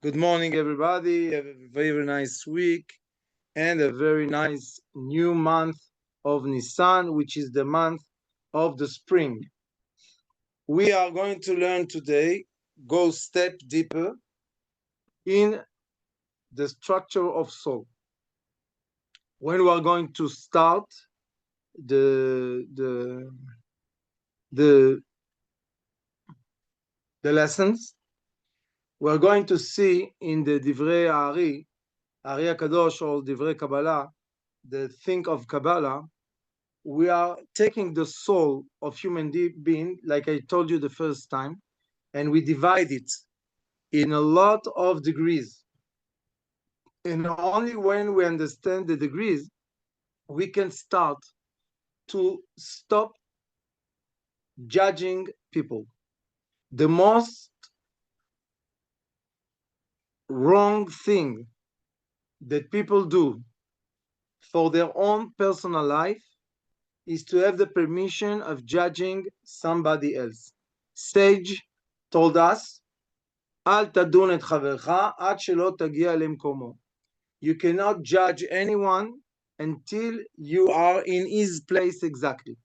Good morning, everybody. Have a very nice week and a very nice new month of Nisan, which is the month of the spring. We are going to learn today, go step deeper in the structure of soul. When we are going to start the the the, the lessons, we are going to see in the Divrei Ari Akadosh or Divrei Kabbalah, the think of Kabbalah, we are taking the soul of human being, like I told you the first time, and we divide it in a lot of degrees. And only when we understand the degrees, we can start to stop judging people. The most wrong thing that people do for their own personal life is to have the permission of judging somebody else. Sage told us, אל תדון את חברך עד שלא תגיע למקומו. You cannot judge anyone until you are in his place exactly.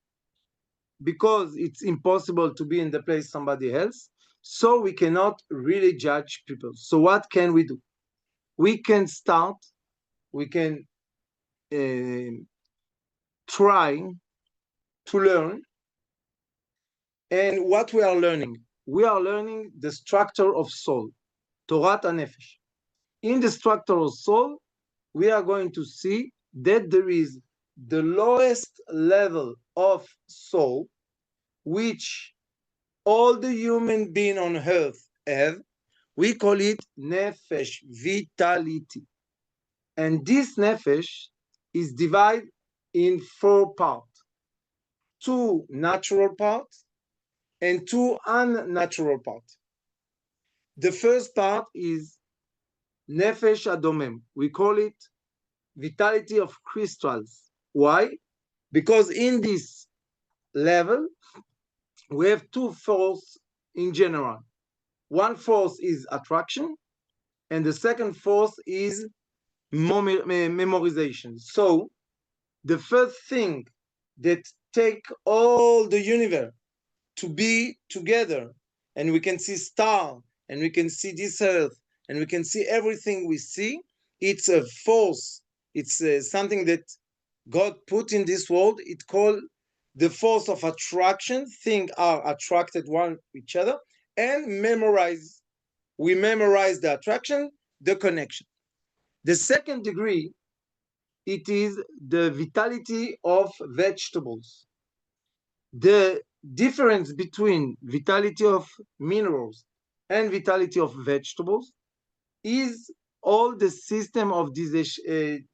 Because it's impossible to be in the place somebody else, so we cannot really judge people. So what can we do? We can start, we can try to learn. And what we are learning? We are learning the structure of soul, Torat HaNefesh. In the structure of soul, we are going to see that there is the lowest level of soul, which all the human beings on earth have. We call it nefesh, vitality. And this nefesh is divided in 4 parts. 2 natural parts and 2 unnatural parts. The first part is nefesh adomem. We call it vitality of crystals. Why? Because in this level, we have 2 forces in general. One force is attraction, and the second force is memorization. So, the first thing that take all the universe to be together, and we can see star, and we can see this earth, and we can see everything we see, it's a force. It's something that God put in this world. It's called the force of attraction. Things are attracted one to each other, and memorize. We memorize the attraction, the connection. The second degree, it is the vitality of vegetables. The difference between vitality of minerals and vitality of vegetables is all the system of digestion,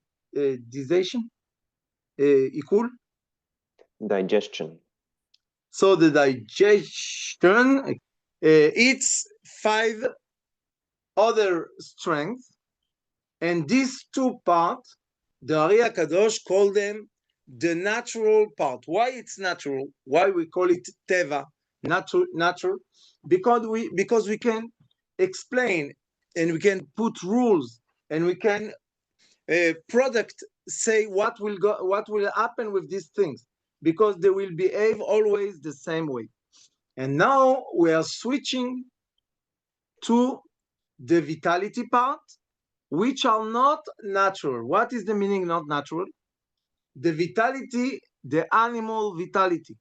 digestion. So the digestion, it's 5 other strengths, and these 2 parts, the Ari Kadosh call them the natural part. Why it's natural? Why we call it teva, natural? Because we can explain, and we can put rules, and we can product say what will happen with these things, because they will behave always the same way. And now we are switching to the vitality part, which are not natural. What is the meaning not natural? The vitality, the animal vitality,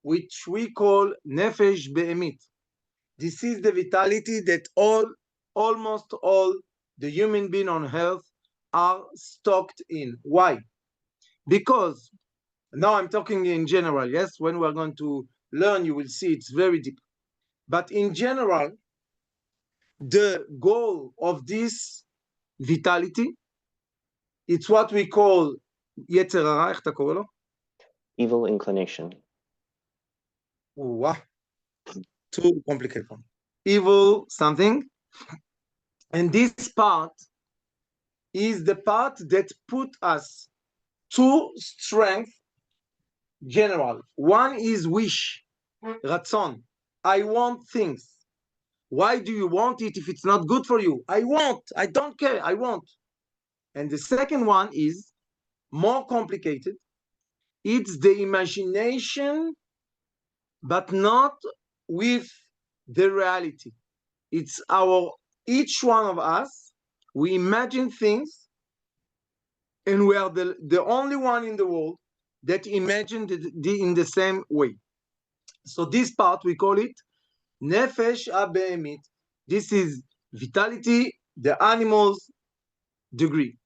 which we call nefesh be'emit. This is the vitality that almost all the human beings on earth are stocked in. Why? Because now I'm talking in general, yes? When we're going to learn, you will see it's very deep. But in general, the goal of this vitality, it's what we call יצר הרע, איך אתה קורא לו? Evil inclination. Wow. Too complicated. Evil something. And this part is the part that put us to strength general. One is wish, ratzon. I want things. Why do you want it if it's not good for you? I want. I don't care. I want. And the second one is more complicated. It's the imagination, but not with the reality. It's each one of us, we imagine things, and we are the only one in the world that imagined in the same way. So this part, we call it Nefesh HaBehemit. This is vitality, the animal's degree.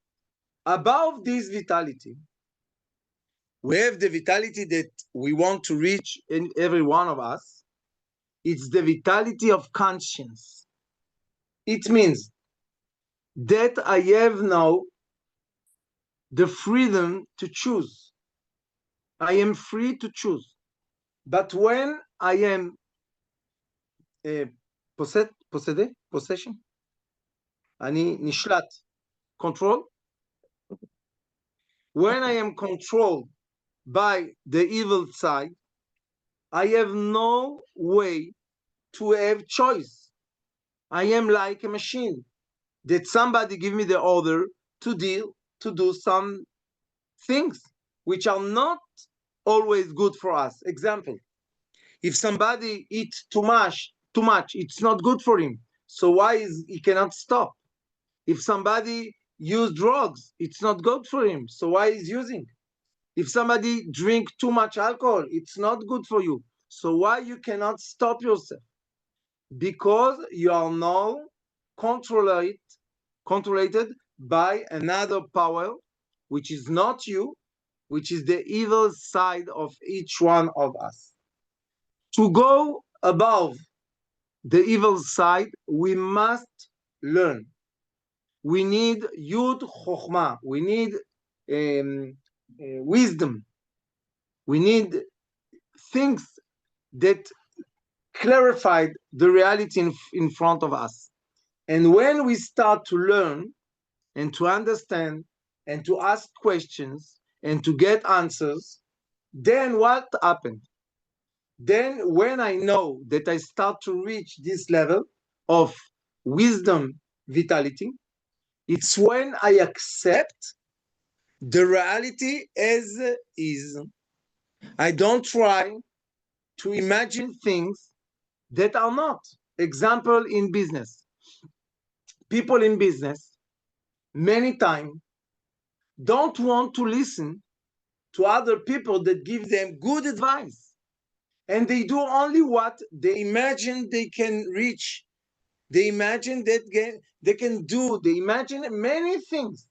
Above this vitality, we have the vitality that we want to reach in every one of us. It's the vitality of conscience. It means that I have now the freedom to choose. I am free to choose. But when I am possession, אני נשלט, control, when I am controlled by the evil side, I have no way to have choice. I am like a machine that somebody give me the order to do some things which are not always good for us. Example, if somebody eats too much, it's not good for him. So why he cannot stop? If somebody use drugs, it's not good for him. So why is using? If somebody drink too much alcohol, it's not good for you. So why you cannot stop yourself? Because you are now controlled by another power, which is not you, which is the evil side of each one of us. To go above the evil side, we must learn. We need Yud Chochmah. We need wisdom. We need things that clarified the reality in front of us. And when we start to learn and to understand and to ask questions and to get answers, then what happened? Then when I know that I start to reach this level of wisdom, vitality, it's when I accept the reality as is. I don't try to imagine things that are not. Example, in business. People in business, many times, don't want to listen to other people that give them good advice. And they do only what they imagine they can reach. They imagine that they can do. They imagine many things.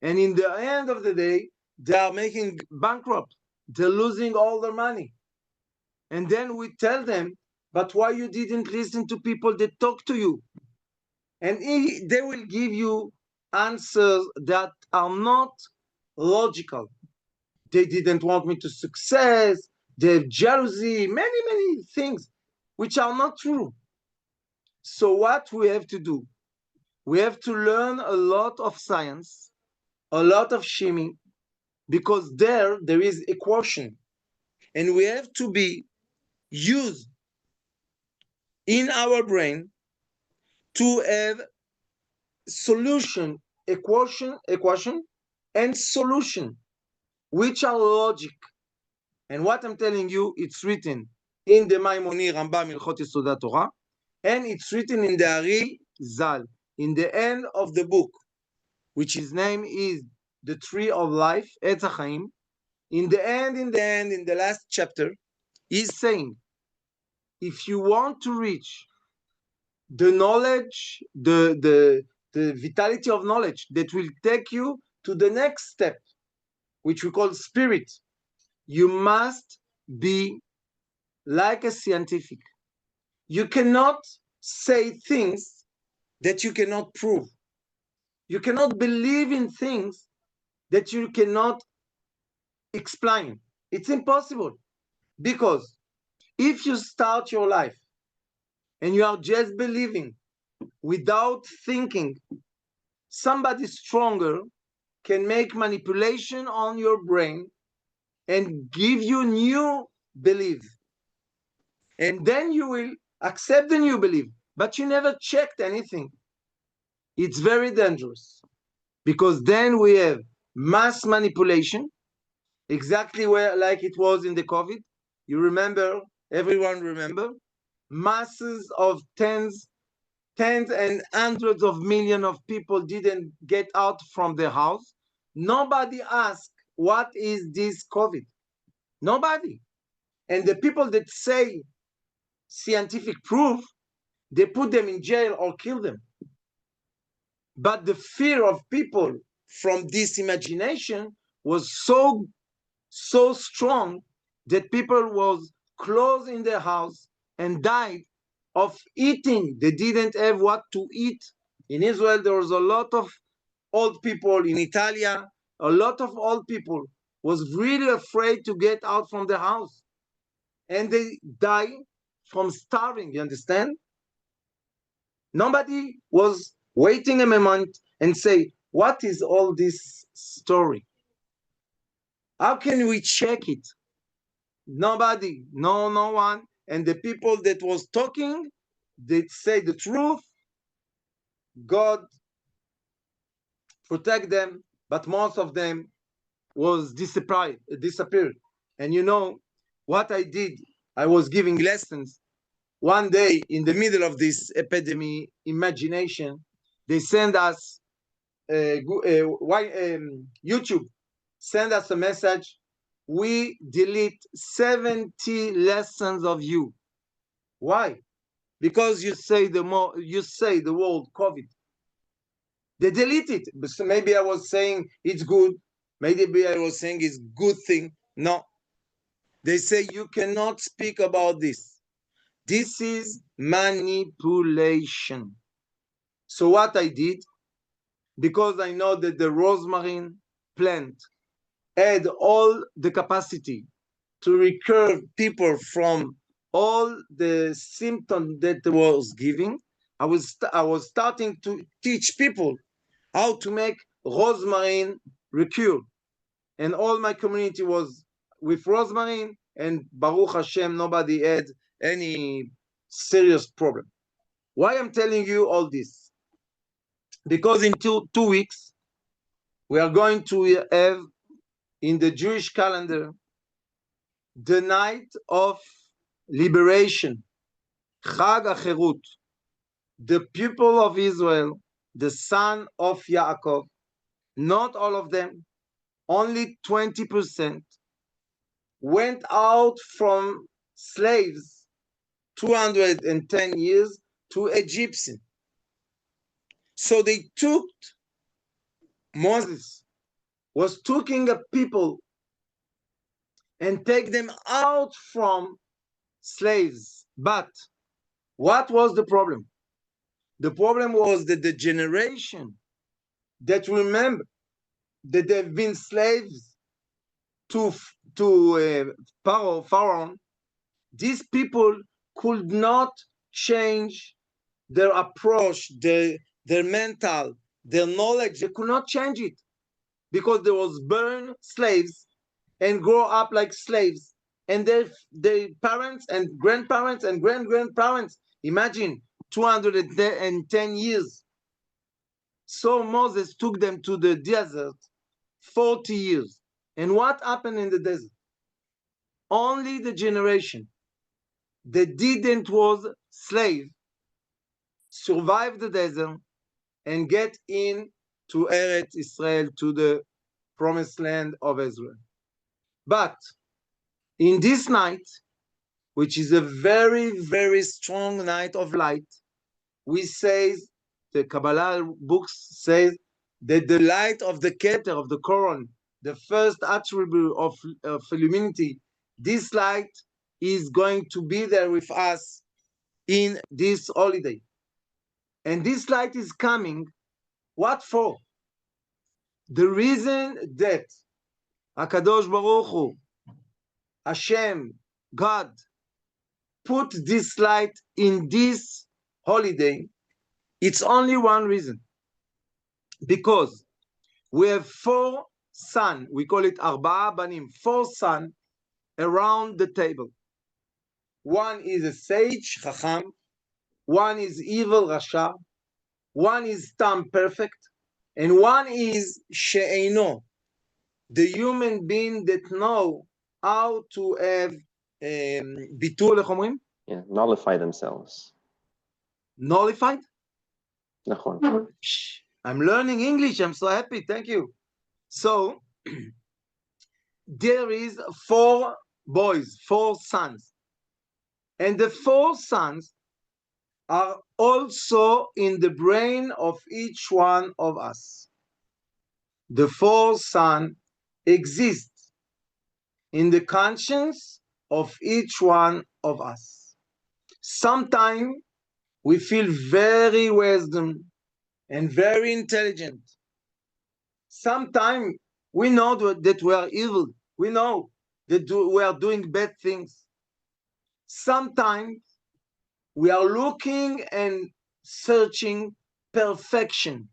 And in the end of the day, they are making bankrupt. They're losing all their money. And then we tell them, but why you didn't listen to people that talk to you? And they will give you answers that are not logical. They didn't want me to success. They have jealousy, many things which are not true. So what we have to do? We have to learn a lot of science, a lot of shimi, because there is equation. And we have to be used in our brain to have solution, equation, and solution, which are logic. And what I'm telling you, it's written in the Maimoni Rambam Ilchot Yesodat Torah, and it's written in the Ari Zal, in the end of the book, which his name is the Tree of Life, Etz HaChaim. In the last chapter, he's saying, if you want to reach the knowledge, the vitality of knowledge that will take you to the next step, which we call spirit, you must be like a scientific. You cannot say things that you cannot prove. You cannot believe in things that you cannot explain. It's impossible. Because if you start your life and you are just believing without thinking, somebody stronger can make manipulation on your brain and give you new belief. And then you will accept the new belief. but you never checked anything. It's very dangerous, because then we have mass manipulation, exactly where like it was in the COVID. You remember, everyone remember, masses of tens and hundreds of millions of people didn't get out from their house. Nobody asked, what is this COVID? Nobody. And the people that say scientific proof, they put them in jail or kill them. But the fear of people from this imagination was so strong that people was closed in their house and died of eating. They didn't have what to eat. In Israel, there was a lot of old people. In Italia, a lot of old people was really afraid to get out from the house, and they die from starving. You understand? Nobody was waiting a moment and say, what is all this story? How can we check it? Nobody, no one. And the people that was talking, they say the truth. God protect them, but most of them was disappeared. And you know what I did? I was giving lessons. One day, in the middle of this epidemic imagination, they send us YouTube send us a message. We delete 70 lessons of you. Why? Because you say the word COVID. They delete it. But maybe I was saying it's good. Maybe I was saying it's good thing. No. They say you cannot speak about this. This is manipulation. So what I did, because I know that the rosemary plant had all the capacity to recur people from all the symptoms that was giving, I was starting to teach people how to make rosemary recur, and all my community was with rosemary, and Baruch Hashem, nobody had any serious problem. Why I'm telling you all this? Because in two weeks we are going to have in the Jewish calendar the night of liberation, Chag HaCherut. The people of Israel, the son of Yaakov, not all of them, only 20%, went out from slaves 210 years to Egyptian. So they took, Moses was taking a people and take them out from slaves. But what was the problem? The problem was that the generation that remember that they've been slaves to Pharaoh, these people could not change their approach, their mental, their knowledge. They could not change it because they was born slaves and grow up like slaves. And their parents and grandparents and grandparents, imagine 210 years. So Moses took them to the desert 40 years. And what happened in the desert? Only the generation that didn't was slave survive the desert and get in to Eretz Israel, to the promised land of Israel. But in this night, which is a very, very strong night of light, we say, the Kabbalah books says that the light of the Keter, of the Koran, the first attribute of illuminity, this light is going to be there with us in this holiday. And this light is coming, what for? The reason that HaKadosh Baruch Hu, Hashem, God, put this light in this holiday, it's only one reason. Because we have 4 sons, we call it Arba'a Banim, 4 sons around the table. One is a sage, Chacham, one is evil, Rasha, one is Tam, perfect, and one is She'eino, the human being that know how to have ביטול, איך אומרים? Yeah, nullify themselves. Nullified? נכון. I'm learning English. I'm so happy. Thank you. So there is 4 boys, 4 sons. And the 4 sons are also in the brain of each one of us. The 4 sons exist in the conscience of each one of us. Sometimes we feel very wisdom and very intelligent. Sometimes we know that we are evil. We know that we are doing bad things. Sometimes we are looking and searching perfection,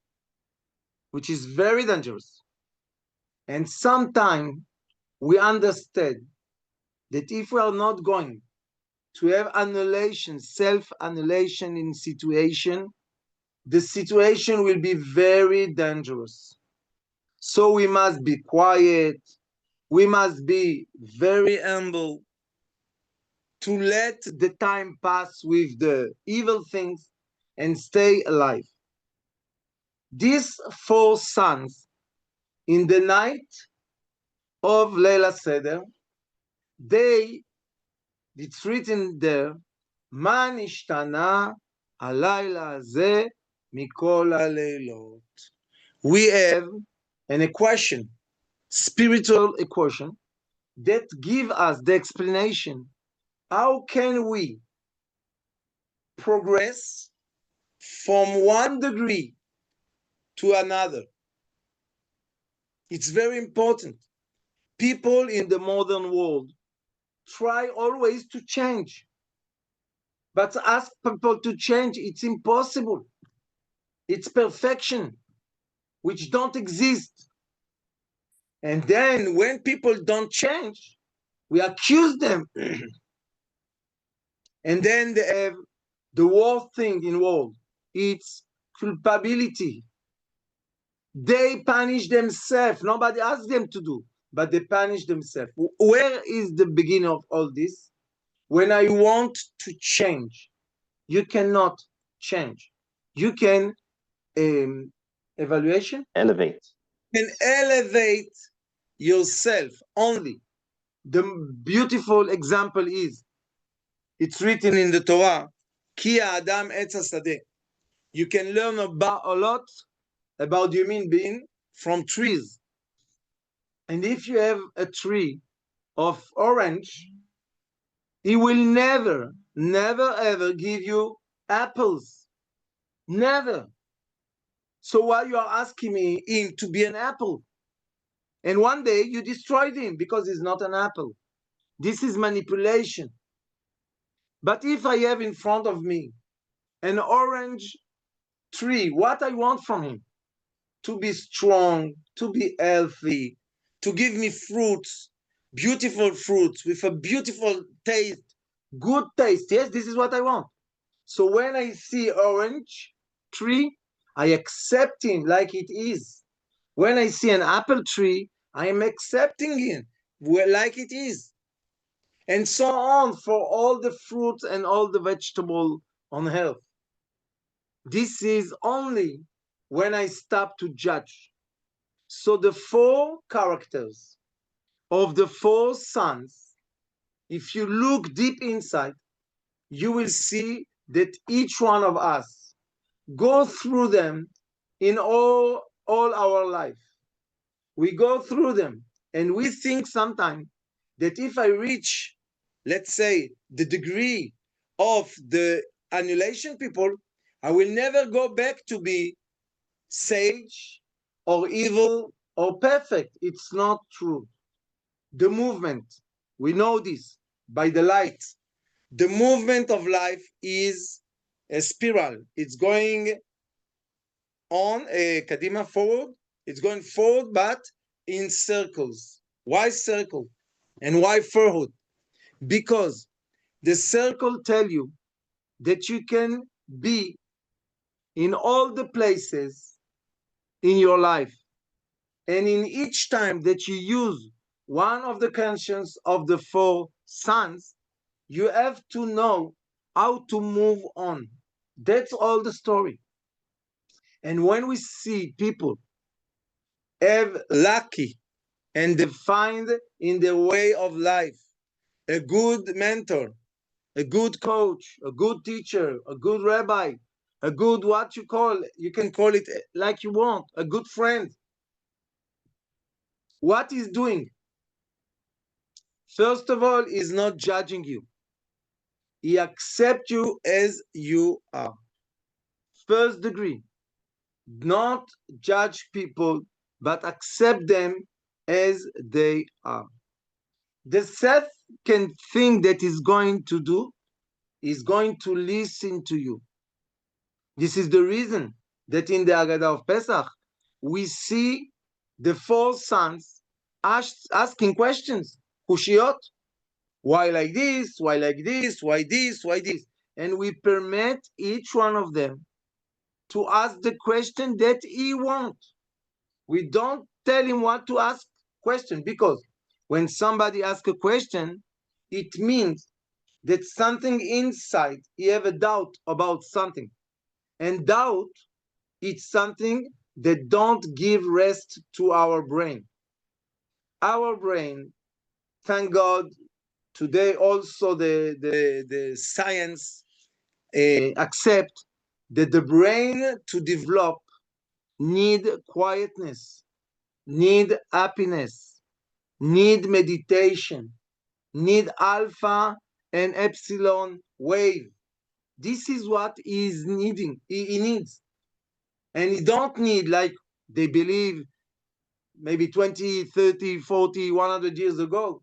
which is very dangerous. And sometimes we understand that if we are not going to have annihilation, self-annihilation in situation, the situation will be very dangerous. So we must be quiet. We must be very humble to let the time pass with the evil things and stay alive. These 4 sons in the night of Leila Seder, it's written there, מה נשתנה הלילה הזה מכל הלילות. We have an equation, spiritual equation, that give us the explanation. How can we progress from one degree to another? It's very important. People in the modern world try always to change. But to ask people to change, it's impossible. It's perfection, which don't exist. And then when people don't change, we accuse them. And then they have the worst thing in the world. It's culpability. They punish themselves. Nobody asked them to do, but they punish themselves. Where is the beginning of all this? When I want to change, you cannot change. You can elevate. Can elevate yourself only. The beautiful example is, it's written in the Torah, Ki Adam Etz HaSadeh. You can learn about a lot about human being from trees. And if you have a tree of orange, he will never, ever give you apples. Never. So why you are asking me him to be an apple? And one day you destroyed him because he's not an apple. This is manipulation. But if I have in front of me an orange tree, what I want from him? To be strong, to be healthy, to give me fruits, beautiful fruits with a beautiful taste, good taste. Yes, this is what I want. So when I see orange tree, I accept him like it is. When I see an apple tree, I am accepting him like it is. And so on for all the fruits and all the vegetable on earth. This is only when I stop to judge. So the 4 characters of the 4 sons, if you look deep inside, you will see that each one of us go through them in all our life. We go through them and we think sometimes that if I reach, let's say, the degree of the annihilation people, I will never go back to be sage or evil or perfect. It's not true. The movement, we know this by the light. The movement of life is a spiral. It's going on kadima, forward. It's going forward, but in circles. Why circle? And why forward? Because the circle tell you that you can be in all the places in your life. And in each time that you use one of the conscience of the four sons, you have to know how to move on. That's all the story. And when we see people have lucky and they find in their way of life a good mentor, a good coach, a good teacher, a good rabbi, a good what you can call it like you want, a good friend. What he's doing, first of all, is not judging you. He accepts you as you are. First degree, not judge people, but accept them as they are. The second thing that he's going to do is going to listen to you. This is the reason that in the Haggadah of Pesach, we see the four sons asking questions. Kushiyot, why like this? Why like this? Why this? Why this? And we permit each one of them to ask the question that he wants. We don't tell him what to ask question, because when somebody asks a question, it means that something inside, he have a doubt about something. And doubt, it's something that don't give rest to our brain. Our brain, thank God, today also the science accept that the brain to develop need quietness, need happiness, need meditation, need alpha and epsilon wave. This is what he's needing. He needs. And he don't need, like they believe maybe 20, 30, 40, 100 years ago,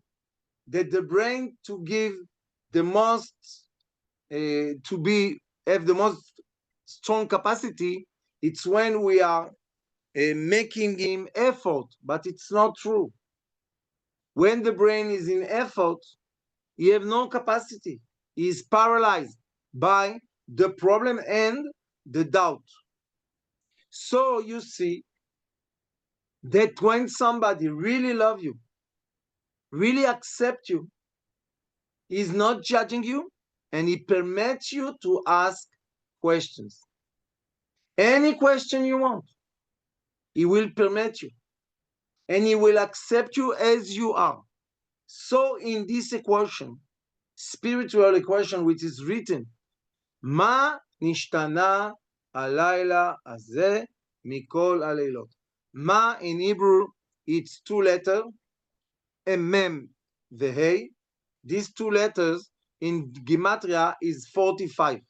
that the brain to give the most, have the most strong capacity, it's when we are making him effort, but it's not true. When the brain is in effort, he have no capacity. He is paralyzed by the problem and the doubt. So you see that when somebody really love you, really accept you, he's not judging you, and he permits you to ask questions. Any question you want, he will permit you, and he will accept you as you are. So in this equation, spiritual equation, which is written, Ma nishtana alayla azeh mikol aleilot. Ma in Hebrew, it's two letters, a mem vehei. These two letters in Gematria is 45.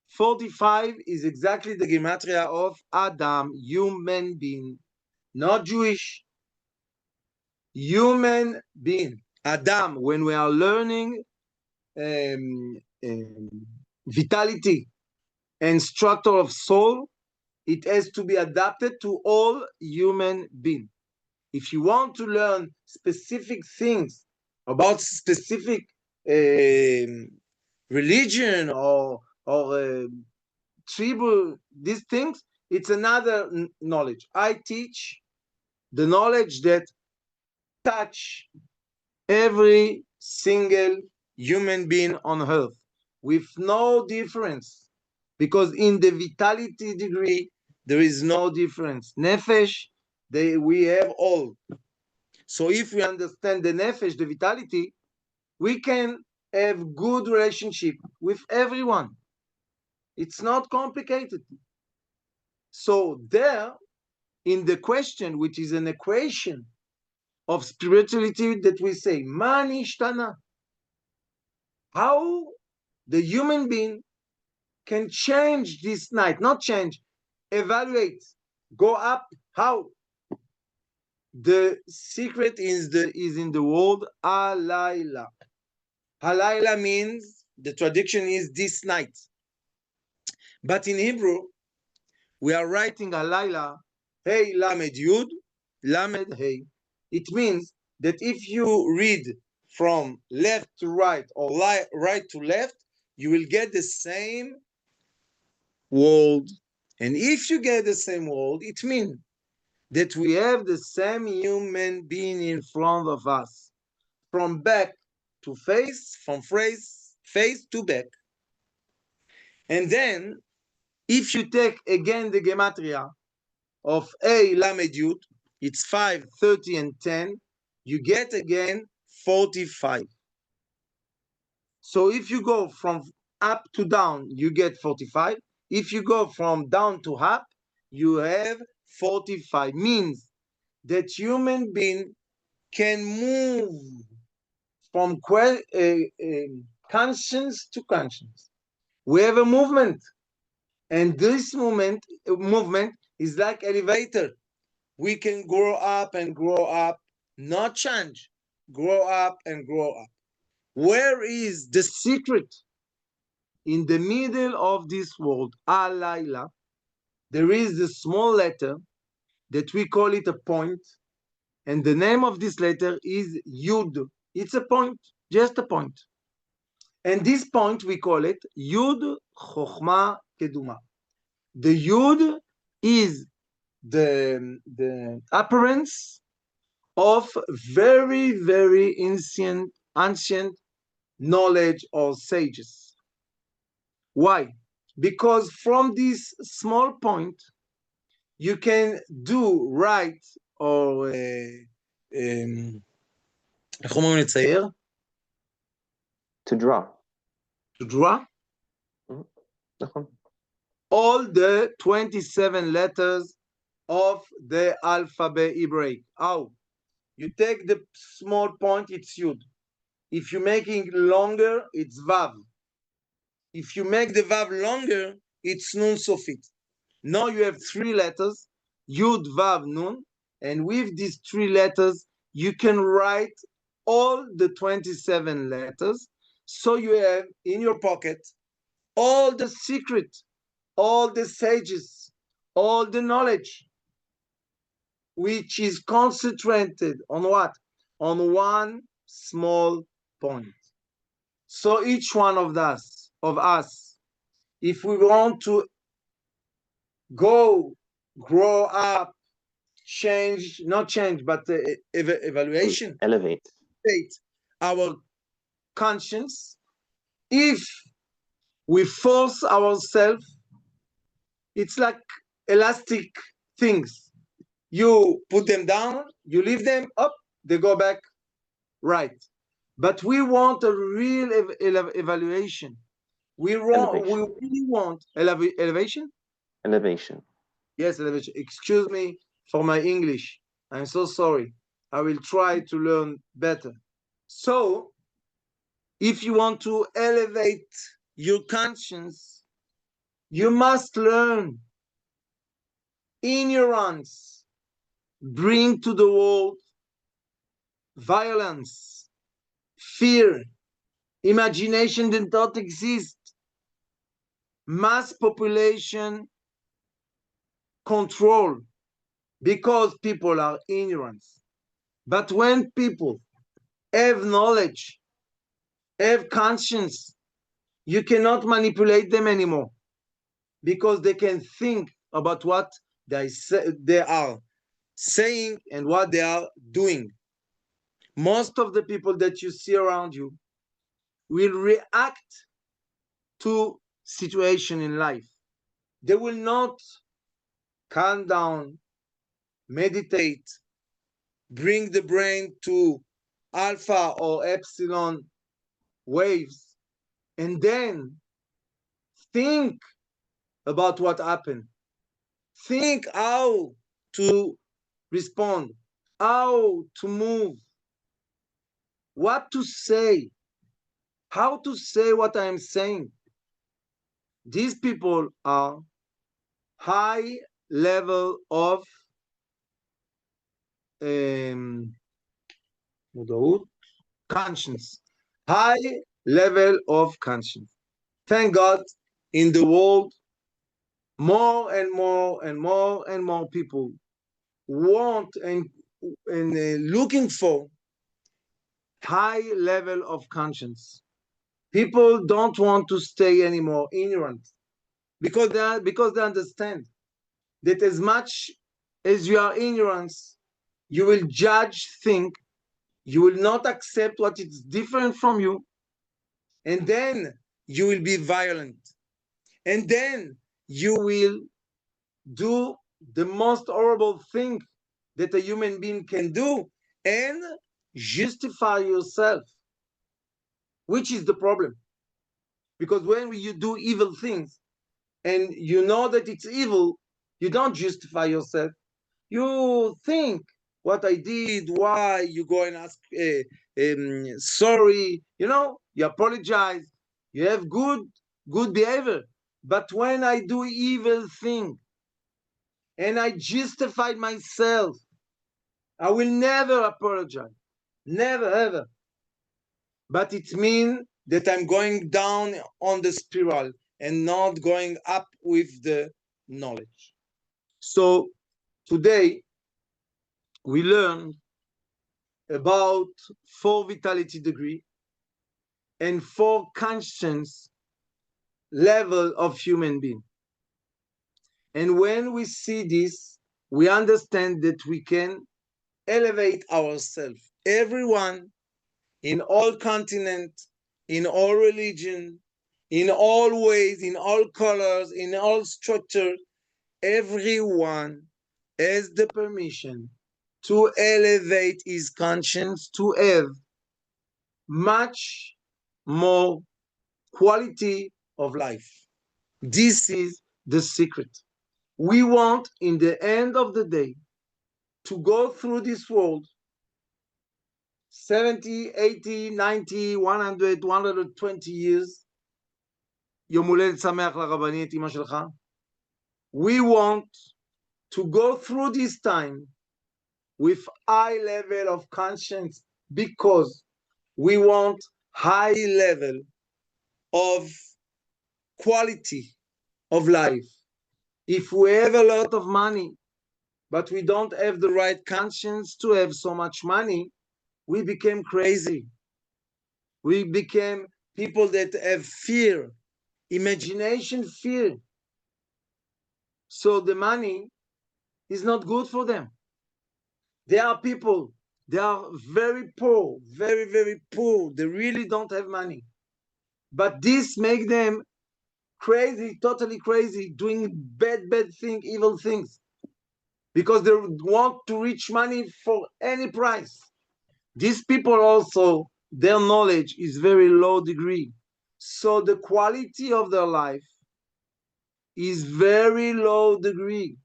45 is exactly the Gematria of Adam, human being, not Jewish. Human being. Adam, when we are learning vitality and structure of soul, it has to be adapted to all human beings. If you want to learn specific things about specific religion or tribal, these things, it's another knowledge. I teach the knowledge that touch every single human being on earth with no difference, because in the vitality degree there is no difference. Nefesh, we have all. So if we understand the nefesh, the vitality, we can have good relationship with everyone. It's not complicated. So there, in the question, which is an equation of spirituality, that we say, Ma nishtana, how the human being can change this night, not change, evaluate, go up. How? The secret is in the word halayla. Halayla means, the tradition is this night. But in Hebrew, we are writing halayla, hey lamed yud, lamed hey. It means that if you read from left to right or right to left, you will get the same world. And if you get the same world, it means that we have the same human being in front of us, from back to face, from face to back. And then, if you take again the gematria of A Lamed Yud, it's 5, 30, and 10, you get again 45. So if you go from up to down, you get 45. If you go from down to up, you have 45. Means that human being can move from conscience to conscience. We have a movement, and this movement is like elevator. We can grow up and grow up, not change. Grow up and grow up. Where is the secret? In the middle of this world, Alayla, there is the small letter that we call it a point, and the name of this letter is Yud. It's a point, just a point. And this point, we call it Yud Chochma Keduma. The Yud is the appearance of very, very ancient knowledge or sages. Why? Because from this small point, you can do right or איך אומרים לצייר? To draw. To draw נכון. all the 27 letters of the alphabet Hebraic. How? You take the small point, it's Yud. If you're making longer, it's Vav. If you make the Vav longer, it's Nun Sofit. Now you have 3 letters, Yud, Vav, Nun, and with these 3 letters, you can write all the 27 letters. So you have in your pocket all the secret, all the sages, all the knowledge, which is concentrated on what? On one small point. So each one of us, if we want to grow up, not change, but evaluation, elevate our conscience, if we force ourselves, it's like elastic things. You put them down, you leave them up, they go back right. But we want a real evaluation. We really want elevation? Elevation. Yes, elevation. Excuse me for my English. I'm so sorry. I will try to learn better. So, if you want to elevate your conscience, you must learn ignorance, bring to the world violence, fear, imagination that don't exist, mass population control, because people are ignorant. But when people have knowledge, have conscience, you cannot manipulate them anymore, because they can think about what they are saying and what they are doing. Most of the people that you see around you will react to situation in life. They will not calm down, meditate, bring the brain to alpha or epsilon waves, and then think about what happened. Think how to respond, how to move, what to say, how to say what I'm saying. These people are high level of conscience, high level of conscience. Thank God, in the world, more and more and more and more people want and looking for high level of conscience. People don't want to stay anymore ignorant. because they understand that as much as you are ignorance, you will judge, think, you will not accept what is different from you, and then you will be violent, and then you will do the most horrible thing that a human being can do and justify yourself, which is the problem. Because when you do evil things and you know that it's evil, you don't justify yourself. You think what I did, why, you go and ask sorry, you apologize, you have good behavior. But when I do evil thing and I justify myself, I will never apologize, never ever. But it means that I'm going down on the spiral and not going up with the knowledge. So today we learn about 4 vitality degree and 4 conscience level of human being. And when we see this, we understand that we can elevate ourselves. Everyone in all continents, in all religion, in all ways, in all colors, in all structure, everyone has the permission to elevate his conscience, to have much more quality of life. This is the secret. We want, in the end of the day, to go through this world 70, 80, 90, 100, 120 years. יום הולדת שמח לרבנית אמא שלך. We want to go through this time with high level of conscience because we want high level of quality of life. If we have a lot of money, but we don't have the right conscience to have so much money, we became crazy. We became people that have fear, imagination, fear. So the money is not good for them. There are people, they are very poor, very, very poor. They really don't have money. But this makes them crazy, totally crazy, doing bad things, evil things. Because they want to reach money for any price. These people also, their knowledge is very low degree. So the quality of their life is very low degree.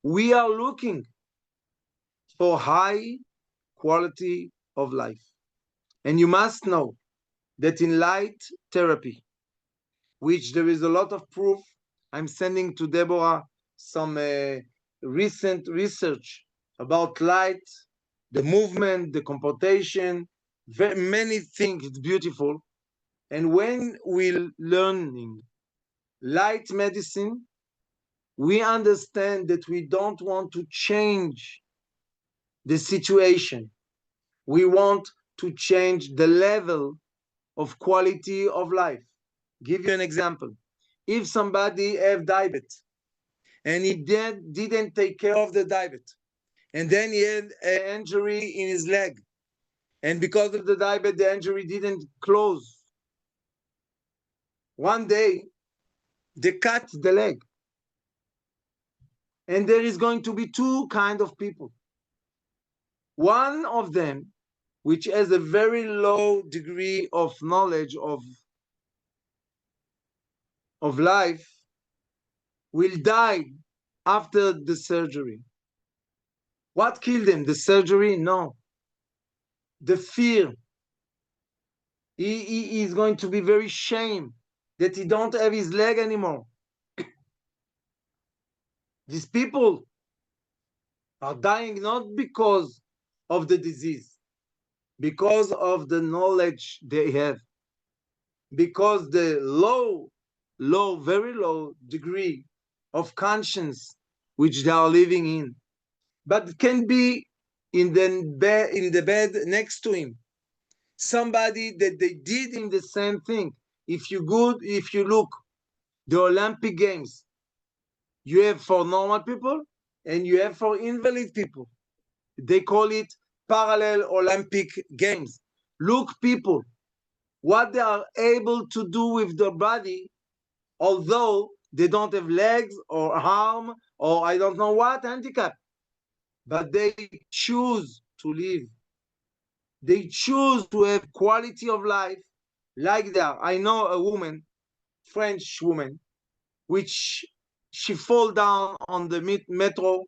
We are looking for high quality of life. And you must know that in light therapy, which there is a lot of proof, I'm sending to Deborah some recent research about light, the movement, the comportation, very many things, it's beautiful. And when we're learning light medicine, we understand that we don't want to change the situation. We want to change the level of quality of life. Give you an example. If somebody have diabetes and he didn't take care of the diabetes, and then he had an injury in his leg, and because of the diabetes, the injury didn't close. One day, they cut the leg. And there is going to be 2 kinds of people. One of them, which has a very low degree of knowledge of life, will die after the surgery. What killed him? The surgery? No. The fear. He is going to be very ashamed that he don't have his leg anymore. These people are dying not because of the disease, because of the knowledge they have, because the very low degree of conscience which they are living in. But it can be in the bed next to him, somebody that they did him the same thing. If you look, the Olympic Games. You have for normal people and you have for invalid people. They call it parallel Olympic Games. Look, people, what they are able to do with their body, although they don't have legs or arm or I don't know what handicap, but they choose to live. They choose to have quality of life like that. I know a woman, French woman, which she fall down on the metro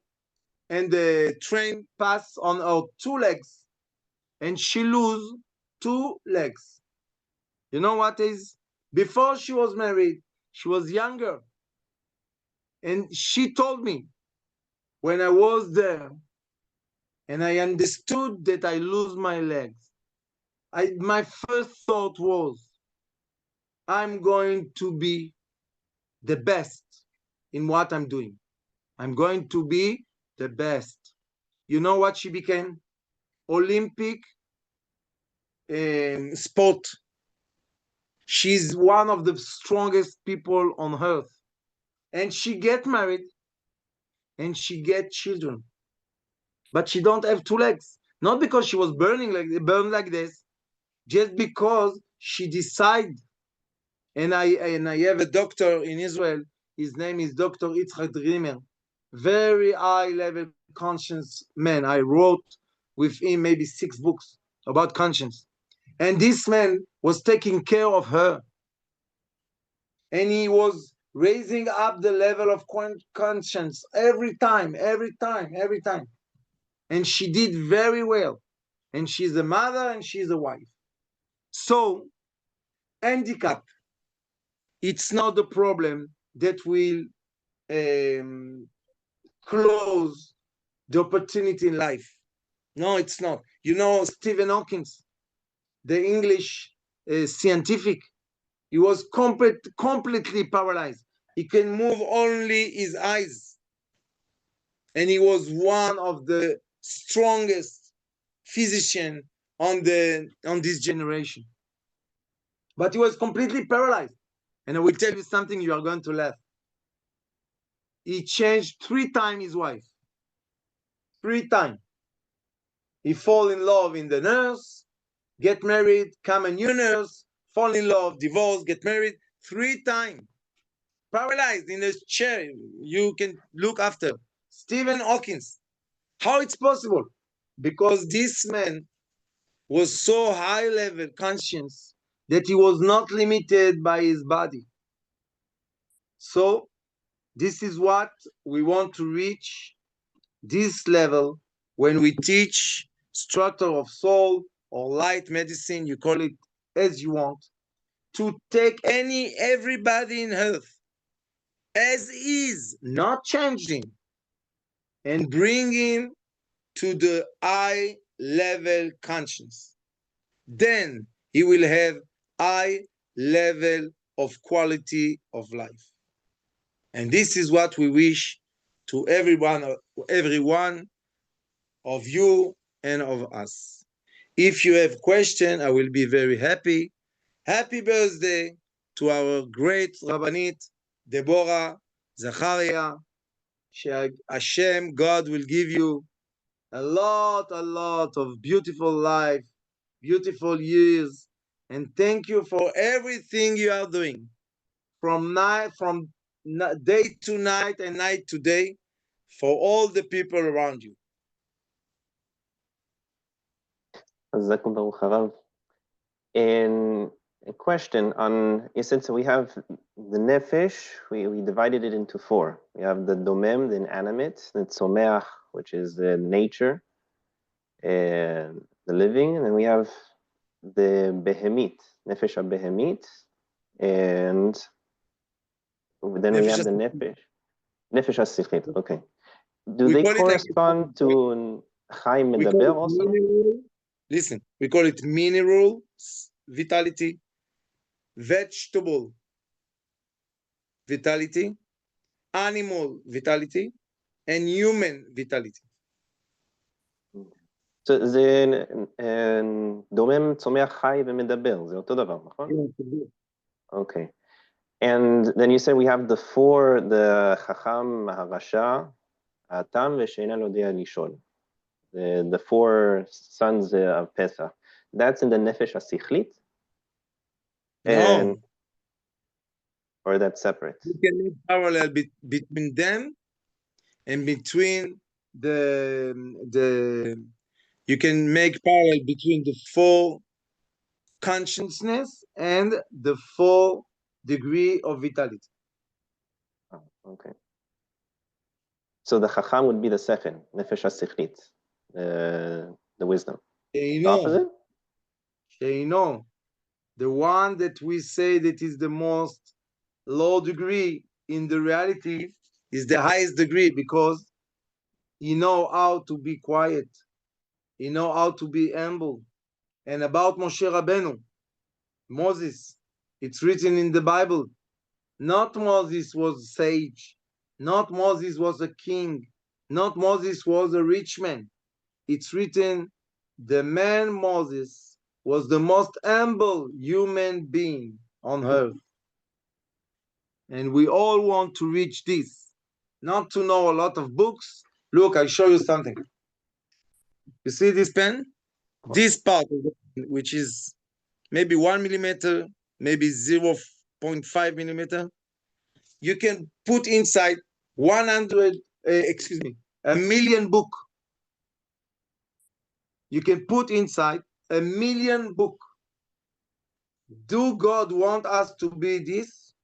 and the train pass on her 2 legs and she lose 2 legs. You know what is? Before she was married, she was younger. And she told me when I was there and I understood that I lose my legs, my first thought was, I'm going to be the best in what I'm doing. I'm going to be the best. You know what she became? Olympic sport. She's one of the strongest people on earth. And she get married and she get children. But she don't have 2 legs. Not because she was burned like this, just because she decided. And I have a doctor in Israel. His name is Dr. Yitzhak Dreamer. Very high level conscience man. I wrote with him maybe 6 books about conscience. And this man was taking care of her. And he was raising up the level of conscience every time. And she did very well. And she's a mother and she's a wife. So, handicap, it's not the problem that will close the opportunity in life. No, it's not. You know, Stephen Hawking, the English scientific, he was completely paralyzed. He can move only his eyes. And he was one of the strongest physicians on this generation. But he was completely paralyzed. And I will tell you something, you are going to laugh. He changed 3 times his wife. 3 times. He fall in love in the nurse, get married, come a new nurse, fall in love, divorce, get married. 3 times. Paralyzed in a chair. You can look after. Stephen Hawking. How it's possible? Because this man was so high level conscious that he was not limited by his body. So this is what we want to reach, this level, when we teach structure of soul or light medicine, you call it as you want, to take everybody in earth as is, not changing, and bring him to the high level conscience. Then he will have high level of quality of life. And this is what we wish to every one of you and of us. If you have question, I will be very happy. Happy birthday to our great Rabbanit, Deborah Zacharia. Hashem, God will give you a lot of beautiful life, beautiful years, and thank you for everything you are doing from day to night and night to day for all the people around you. And a question on, since we have the nefesh, we divided it into 4. We have the domem, the inanimate, the tzomeach, which is the nature and the living, and then we have the behemit, nefesh behemit, and then we have the nefesh hasichit. Okay. Do they correspond to Chaim Medaber also? Listen, we call it mineral vitality, vegetable vitality, animal vitality, and human vitality. זה דומם, צומח, חי ומדבר, זה אותו דבר, נכון? אוקיי. And then you said we have the four, the Chacham, Maharasha, Atam, Vesheina Lodea Lishon. The four sons of Pesach. That's in the Nefesh HaSichlit? No. Or that's separate? You can make parallel between them and between you can make parallel between the four consciousness and the 4 degree of vitality. Oh, okay. So the Chacham would be the second, Nefesh HaSichlit, the wisdom. The opposite? Sheino, the one that we say that is the most low degree in the reality is the highest degree, because you know how to be quiet, you know how to be humble. And about Moshe Rabbeinu, Moses, it's written in the Bible, not Moses was sage, not Moses was a king, not Moses was a rich man. It's written, the man Moses was the most humble human being on earth. And we all want to reach this, not to know a lot of books. Look, I show you something. You see this pen? This part, which is maybe 1 millimeter, maybe 0.5 millimeter, you can put inside 1 million book. You can put inside 1 million book. Do God want us to be this?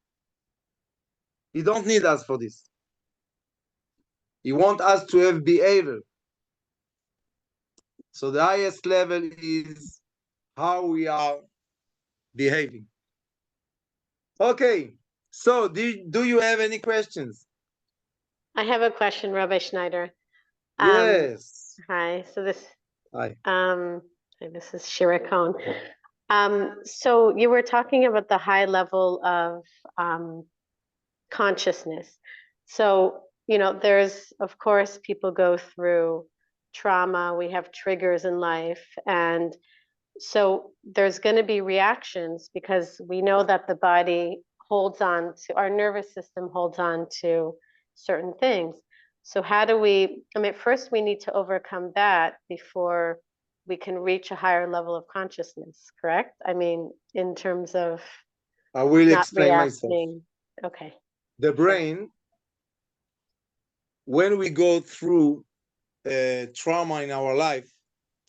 He don't need us for this. He wants us to have behavior. So the highest level is how we are behaving. Okay, so do you have any questions? I have a question, Rabbi Schneider. Yes. Hi. So this. Hi. This is Shira Cohn. So you were talking about the high level of consciousness. So, there's, of course, people go through trauma. We have triggers in life. And so there's going to be reactions, because we know that the body holds on to, our nervous system holds on to certain things. So how do first we need to overcome that before we can reach a higher level of consciousness, correct? In terms of I will explain myself. Okay. The brain, when we go through trauma in our life,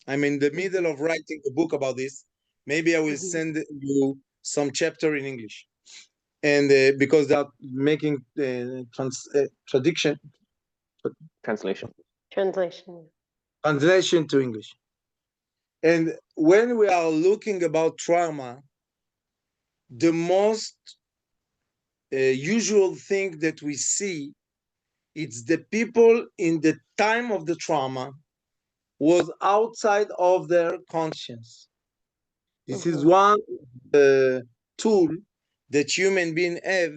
I'm in the middle of writing a book about this. Maybe I will send you some chapter in English. And because they are making translation to English. And when we are looking about trauma, the most usual thing that we see, it's the people in the time of the trauma was outside of their conscience. This is one tool that human beings have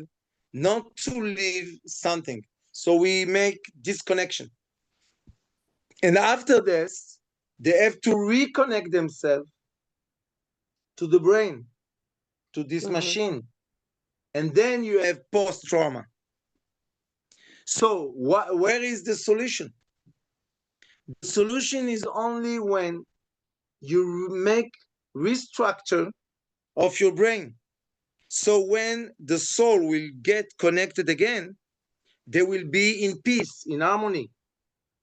not to leave something. So we make disconnection. And after this, they have to reconnect themselves to the brain, to this machine. And then you have post-trauma. So where is the solution? The solution is only when you make restructure of your brain. So when the soul will get connected again, they will be in peace, in harmony.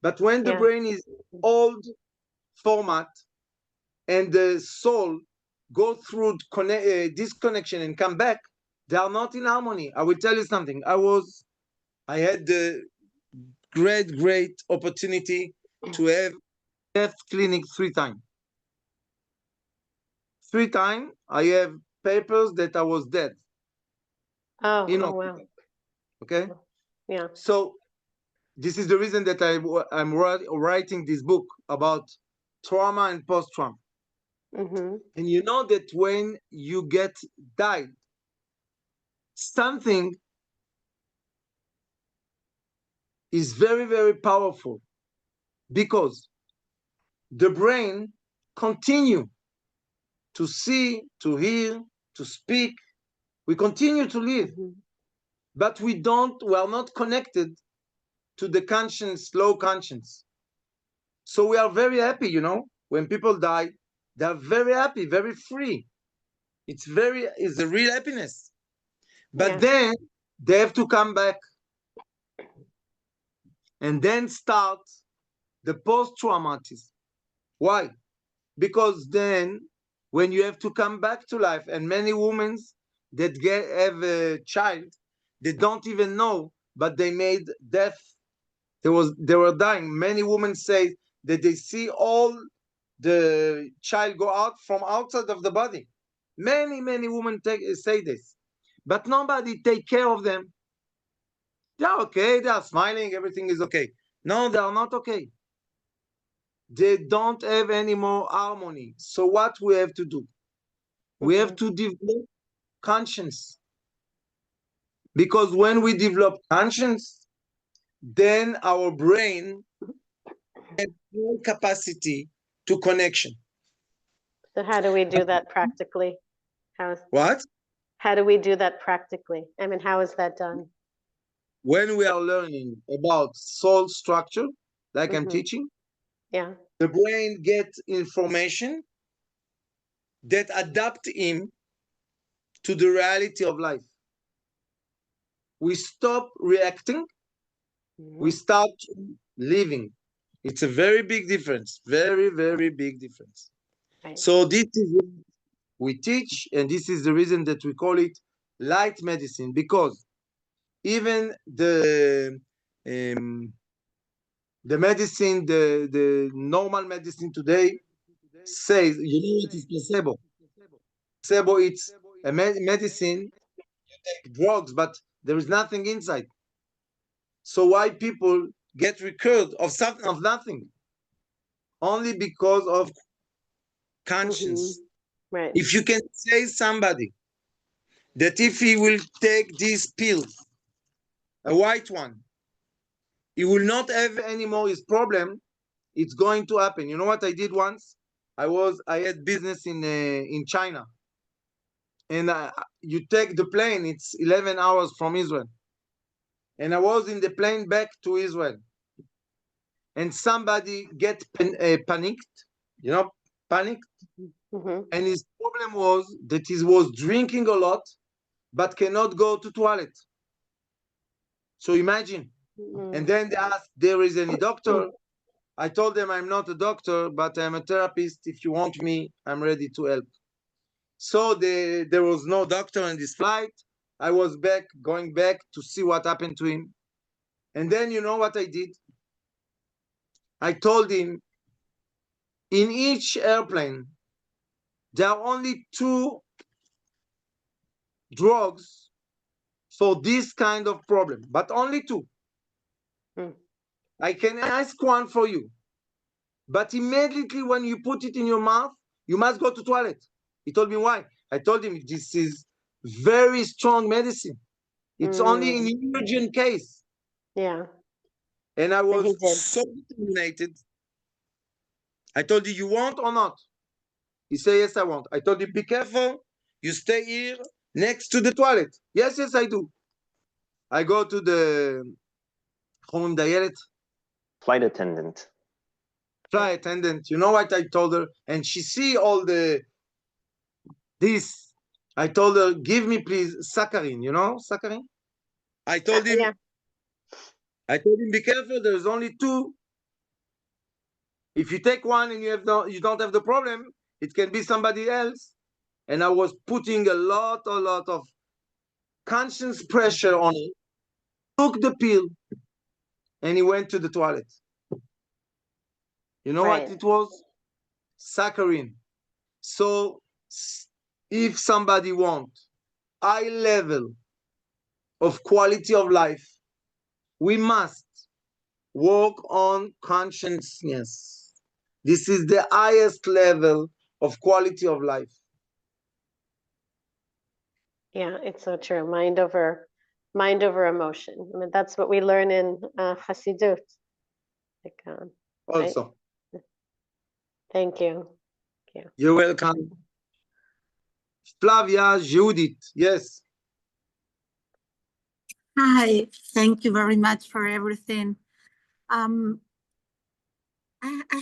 But when the brain is old format and the soul go through disconnection and come back, they are not in harmony. I will tell you something. I had the great opportunity to have death clinic 3 times. 3 times I have papers that I was dead. Oh wow. Okay. Yeah. So this is the reason that I'm writing this book about trauma and post-trauma. And you know that when you get died, something is very powerful, because the brain continue to see, to hear, to speak, We continue to live, but we are not connected to the conscience, low conscience. So we are very happy, you know, when people die, they're very happy, very free. It's a real happiness. But Yeah. then they have to come back and then start the post-traumatism. Why? Because then when you have to come back to life, and many women that have a child, they don't even know, but they made death. They were dying. Many women say that they see all the child go out from outside of the body. Many women say this, but nobody take care of them. They're okay, they are smiling, everything is okay. No, they are not okay. They don't have any more harmony. So what we have to do? We have to develop conscience. Because when we develop conscience, then our brain has more capacity to connection. So how do we do that practically? What? How do we do that practically? I mean, how is that done? When we are learning about soul structure, like I'm teaching, Yeah. the brain gets information that adapt him to the reality of life. We stop reacting, we start living. It's a very big difference, very big difference. Right. So this is what we teach, and this is the reason that we call it light medicine, because even the medicine, the normal medicine today says, you know what is placebo? Placebo, it's a medicine, you take drugs, but there is nothing inside. So why people get recurred of something, of nothing? Only because of conscience. Right. If you can say somebody that if he will take this pill, a white one, he will not have any more his problem, it's going to happen. You know what I did once? I had business in China, and you take the plane. It's 11 hours from Israel, and I was in the plane back to Israel, and somebody get panicked, you know, panicked, and his problem was that he was drinking a lot, but cannot go to toilet. So imagine. And then they asked, there is any doctor? I told them I'm not a doctor, but I'm a therapist. If you want me, I'm ready to help. So there was no doctor in this flight. I was going back to see what happened to him. And then you know what I did? I told him, in each airplane, there are only 2 drugs for this kind of problem, but only 2. I can ask one for you, but immediately when you put it in your mouth, you must go to toilet. He told me why. I told him this is very strong medicine. It's only in urgent case. Yeah. And I was so determined. I told you want or not? He said, yes, I want. I told him, be careful. You stay here next to the toilet. Yes, I do. I go to the flight attendant. Flight attendant. You know what I told her? And she see all this. I told her, give me please saccharin. You know saccharin? I told him, be careful. There's only 2. If you take one and you don't have the problem, it can be somebody else. And I was putting a lot of conscious pressure on him. Took the pill, and he went to the toilet. You know what it was? Saccharin. So if somebody wants high level of quality of life, we must work on consciousness. This is the highest level of quality of life. Yeah, it's so true. Mind over emotion. I mean, that's what we learn in Hasidut. Also. Right? Thank you. You're welcome. Flavia, Judith, yes. Hi, thank you very much for everything. I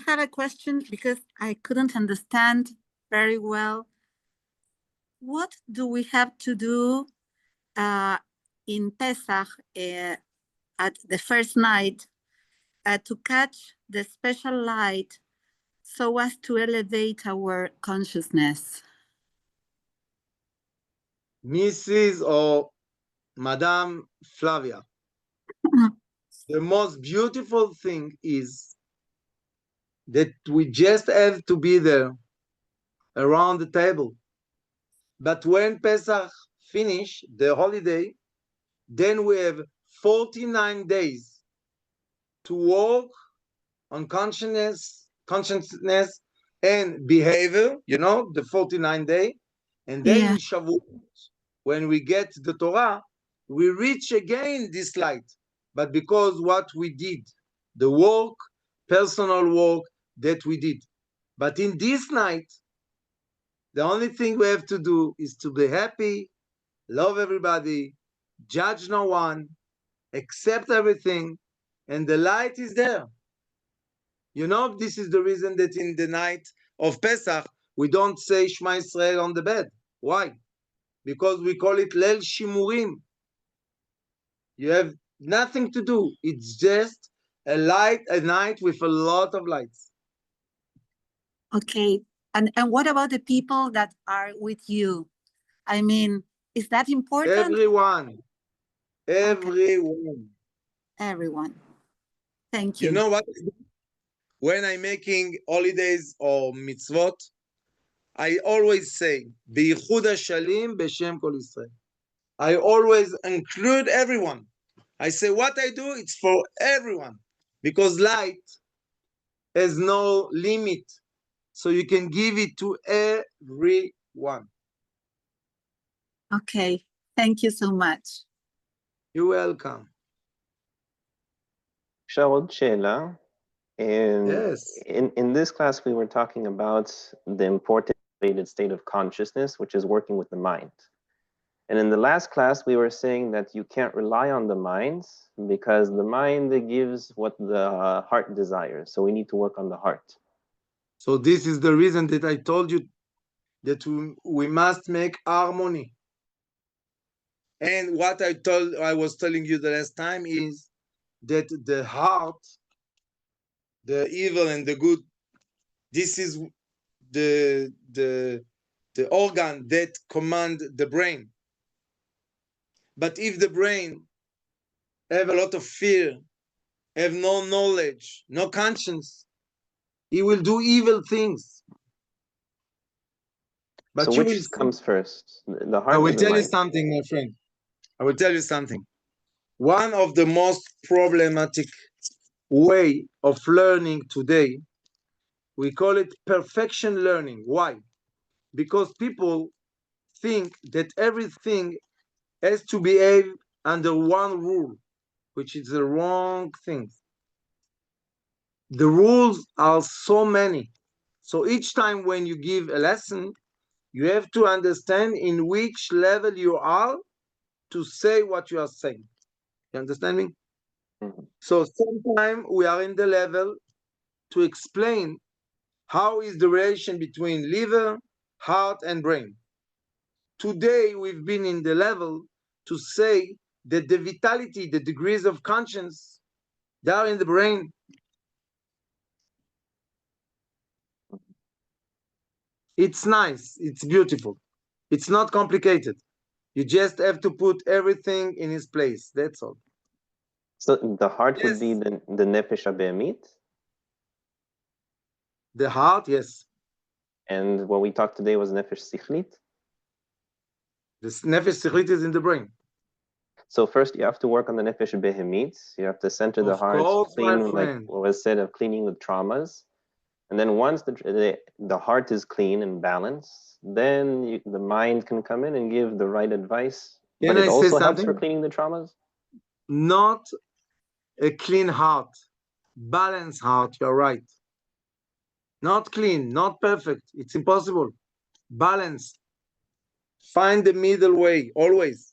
had a question because I couldn't understand very well. What do we have to do in Pesach at the first night to catch the special light so as to elevate our consciousness? Mrs. or Madame Flavia, the most beautiful thing is that we just have to be there around the table. But when Pesach finish, the holiday, then we have 49 days to work on consciousness and behavior, you know, the 49 day. And then Yeah. in Shavuot, when we get the Torah, we reach again this light. But because what we did, the work, personal work that we did. But in this night, the only thing we have to do is to be happy, love everybody, judge no one, accept everything, and the light is there. You know, this is the reason that in the night of Pesach, we don't say Shema Israel on the bed. Why? Because we call it Leil Shimurim. You have nothing to do. It's just a night with a lot of lights. Okay. And what about the people that are with you? I mean, is that important? Everyone. Okay. Everyone. Thank you. You know what? When I'm making holidays or mitzvot, I always say, B'yichud HaShalim b'Shem Kol Yisrael. I always include everyone. I say what I do, it's for everyone. Because light has no limit. So you can give it to everyone. Okay. Thank you so much. You're welcome. אפשר עוד שאלה? Yes. In this class, we were talking about the important state of consciousness, which is working with the mind. And in the last class, we were saying that you can't rely on the mind because the mind gives what the heart desires. So we need to work on the heart. So this is the reason that I told you that we must make harmony. And what I was telling you the last time is that the heart, the evil and the good, this is the organ that command the brain. But if the brain have a lot of fear, have no knowledge, no conscience, he will do evil things. But so which comes first, the heart? I will or the tell mind? you something, my friend. I will tell you something. One of the most problematic way of learning today, we call it perfection learning. Why? Because people think that everything has to behave under one rule, which is the wrong thing. The rules are so many. So each time when you give a lesson, you have to understand in which level you are to say what you are saying. You understand me? Mm-hmm. So sometimes we are in the level to explain how is the relation between liver, heart, and brain. Today, we've been in the level to say that the vitality, the degrees of conscience, they are in the brain. It's nice. It's beautiful. It's not complicated. You just have to put everything in its place. That's all. So the heart would be the nefesh habehemit? The heart, yes. And what we talked today was nefesh sichlit? The nefesh sichlit is in the brain. So first you have to work on the nefesh behemit. You have to center the heart, clean, like what was said, of cleaning the traumas. And then once the heart is clean and balanced, then the mind can come in and give the right advice. But it also helps for cleaning the traumas? Not a clean heart, balanced heart, you're right. Not clean, not perfect. It's impossible. Balance. Find the middle way, always.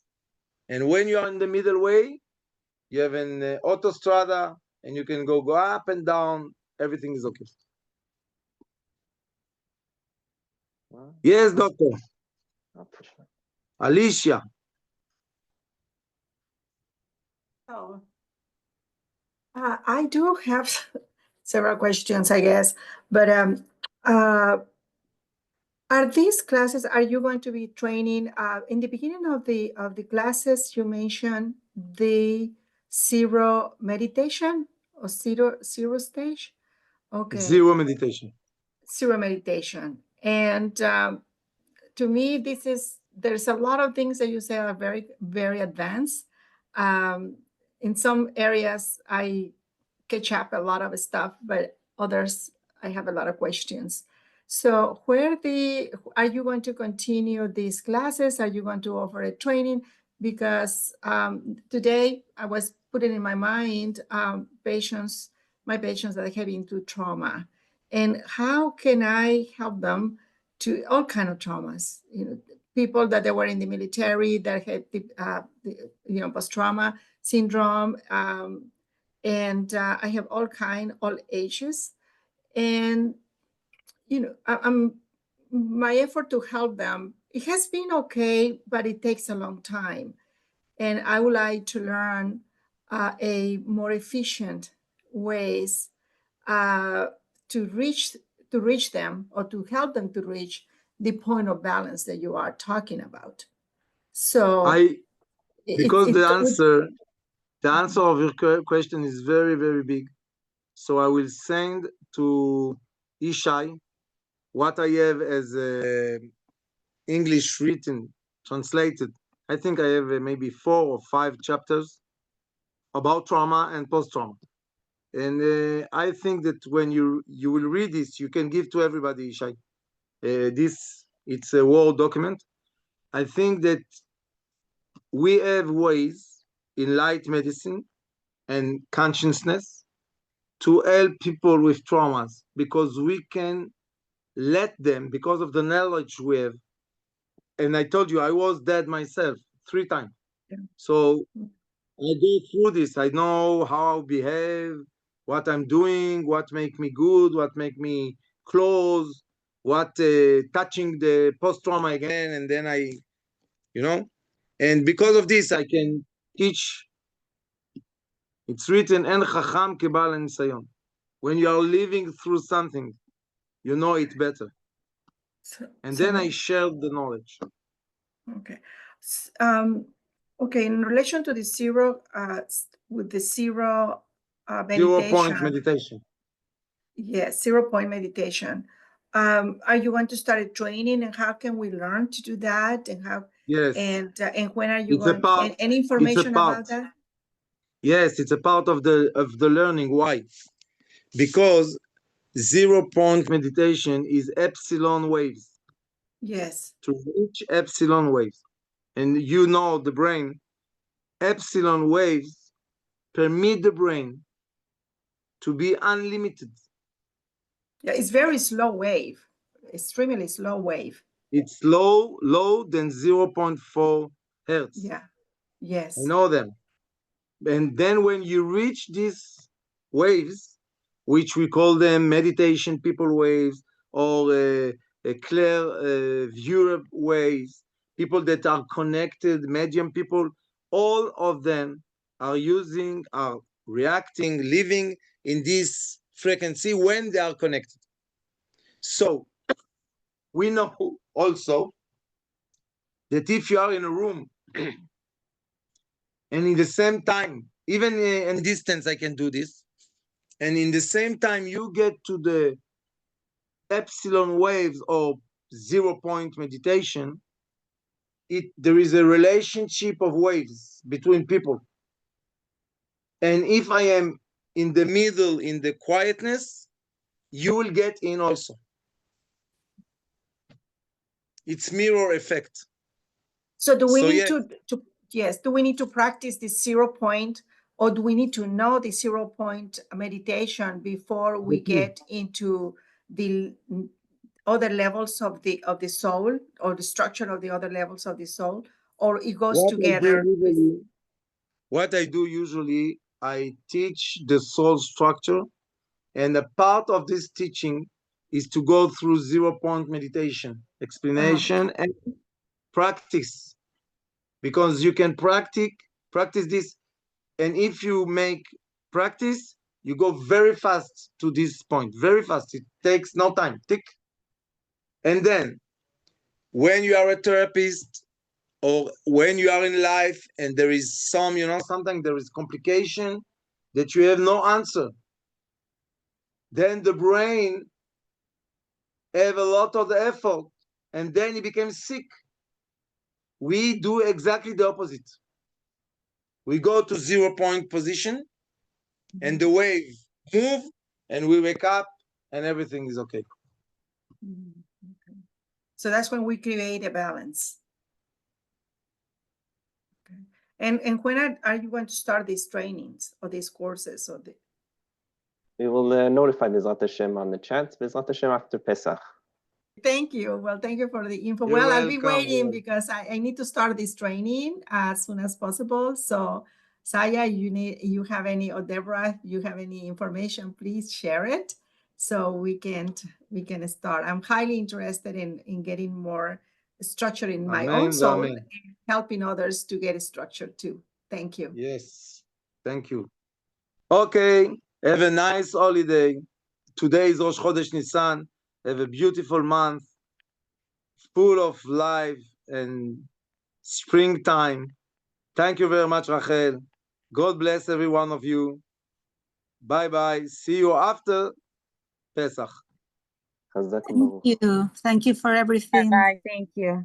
And when you are in the middle way, you have an autostrada, and you can go up and down. Everything is okay. Well, Yes, doctor. not for sure. Alicia. Oh, I do have several questions, I guess, but are these classes, are you going to be training, in the beginning of the classes, you mentioned the zero meditation or zero stage? Okay. Zero meditation. Zero meditation. And to me, there's a lot of things that you say are very, very advanced. In some areas, I catch up a lot of stuff, but others, I have a lot of questions. So are you going to continue these classes? Are you going to offer a training? Because today I was putting in my mind my patients that are having to trauma, and how can I help them to all kind of traumas? People that they were in the military that had post-trauma syndrome, and I have all ages, and my effort to help them, it has been okay, but it takes a long time, and I would like to learn a more efficient ways to reach them, or to help them to reach the point of balance that you are talking about. So Because the answer of your question is very, very big. So I will send to Ishai what I have as English written, translated. I think I have maybe 4 or 5 chapters about trauma and post-trauma. And I think that when you will read this, you can give to everybody, Ishai. It's a Word document. I think that we have ways in light medicine and consciousness to help people with traumas, because we can let them, because of the knowledge we have. And I told you, I was dead myself 3 times. Yeah. So I go through this. I know how I behave, what I'm doing, what make me good, what make me close, what touching the post-trauma again. And then and because of this, I can teach. It's written, En chacham kebal nisayon. When you are living through something, you know it better. And then I shared the knowledge. Okay. Okay, in relation to the zero, with the zero meditation. 0-point meditation. Yes, 0-point meditation. Are you going to start a training, and how can we learn to do that? And how? Yes. And when are you It's a going? part- Any information about that? Yes, it's a part of the learning. Why? Because 0-point meditation is epsilon waves. Yes. To reach epsilon waves, and the brain, epsilon waves permit the brain to be unlimited. Yeah, it's very slow wave, extremely slow wave. It's low than 0.4 hertz. Yeah. Yes. I know them. And then when you reach these waves, which we call them meditation people waves, or clear viewer waves, people that are connected, medium people, all of them are reacting, living in this frequency when they are connected. So we know also that if you are in a room and in the same time, even in distance, I can do this, and in the same time you get to the epsilon waves or 0-point meditation, there is a relationship of waves between people. And if I am in the middle, in the quietness, you will get in also. It's mirror effect. So do we need do we need to practice the 0-point, or do we need to know the 0-point meditation before we get into the other levels of the soul, or the structure of the other levels of the soul? or it goes What I do together? usually, I teach the soul structure, and a part of this teaching is to go through 0-point meditation, explanation, and practice, because you can practice this, and if you make practice, you go very fast to this point, very fast. It takes no time. Tick. And then when you are a therapist, or when you are in life and there is sometimes there is complication that you have no answer, then the brain have a lot of the effort, and then it becomes sick. We do exactly the opposite. We go to 0-point position, and the wave move, and we wake up, and everything is okay. Okay. So that's when we create a balance. Okay. And when are you going to start these trainings or these courses? Or We will notify Bezrat Hashem on the chat. Bezrat Hashem after Pesach. Thank you. Well, thank you for the info. You're Well, I'll be welcome. waiting because I need to start this training as soon as possible. So Saya, you have any, or Deborah, you have any information, please share it so we can start. I'm highly interested in getting more structure in my own soul and helping others to get structure too. Thank you. Yes, thank you. Okay, have a nice holiday. Today is Rosh Chodesh Nisan. Have a beautiful month, full of life and springtime. Thank you very much, Rachel. God bless every one of you. Bye-bye. See you after Pesach. Chazak Baruch. Thank you. Thank you for everything. Bye. Thank you.